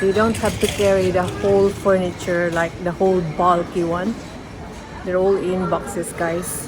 You don't have to carry the whole furniture, like the whole bulky one. They're all in boxes, guys.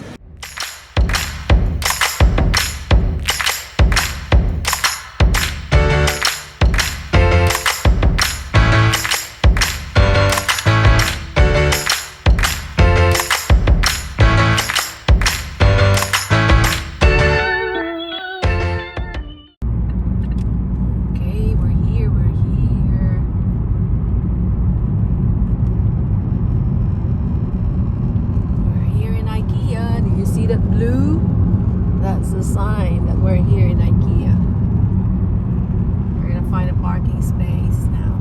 That's the sign that we're here in Ikea. We're gonna find a parking space now.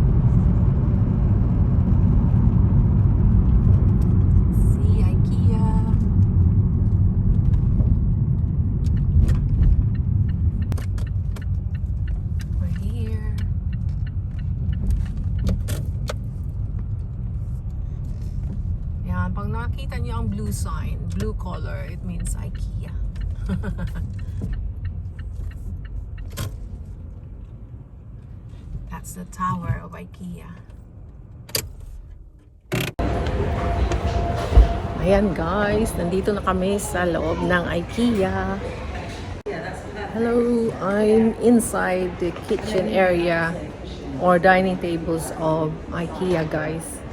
See Ikea. We're here. Yan, pag nakita niyo ang blue sign, blue color, it means Ikea. That's the tower of Ikea. Ayan guys, nandito na kami sa loob ng Ikea. Hello, I'm inside the kitchen area or dining tables of Ikea, guys.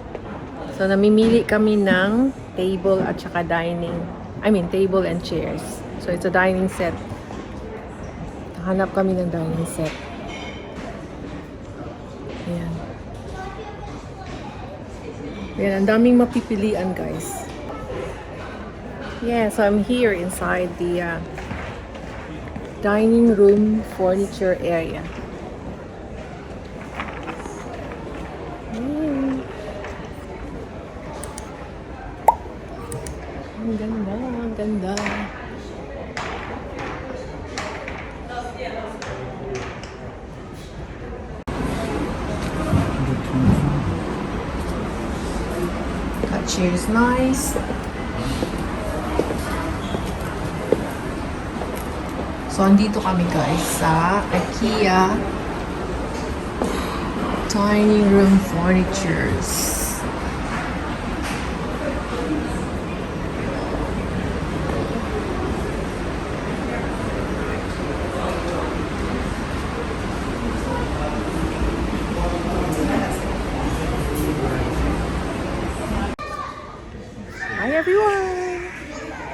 So namimili kami ng table at saka table and chairs. So it's a dining set. Hanap kami ng dining set. Ayan. Ayan, ang daming mapipilian, guys. Yeah, so I'm here inside the dining room furniture area. Ang ganda, ang ganda. That chair is nice. So, andito kami guys sa Ikea Dining Room Furnitures. Hi everyone!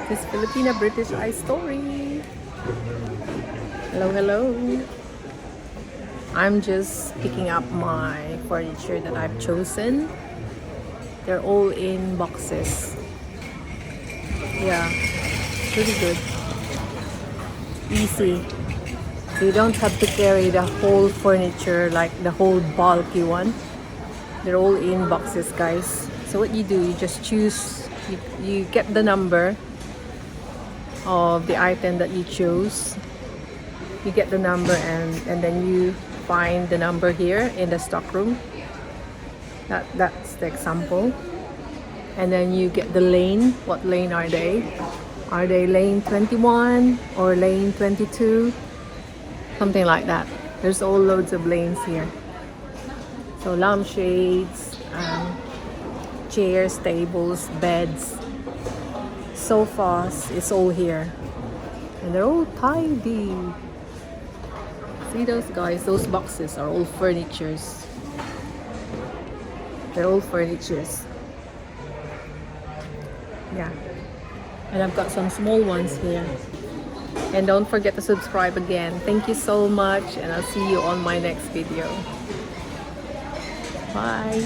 This is Filipina British EyeStory. Hello, hello. I'm just picking up my furniture that I've chosen. They're all in boxes. Yeah, pretty good. Easy. You don't have to carry the whole furniture, like the whole bulky one. They're all in boxes, guys. So what you do, you just choose, you get the number of the item that you chose. You get the number and then you find the number here in the stock room. That's the example. And then you get the lane. What lane are they? Are they lane 21 or lane 22? Something like that. There's all loads of lanes here. So lampshades, chairs, tables, beds, sofas, it's all here. And they're all tidy. See those guys, those boxes are all furnitures. They're all furnitures. Yeah. And I've got some small ones here. And don't forget to subscribe again. Thank you so much, and I'll see you on my next video. Bye.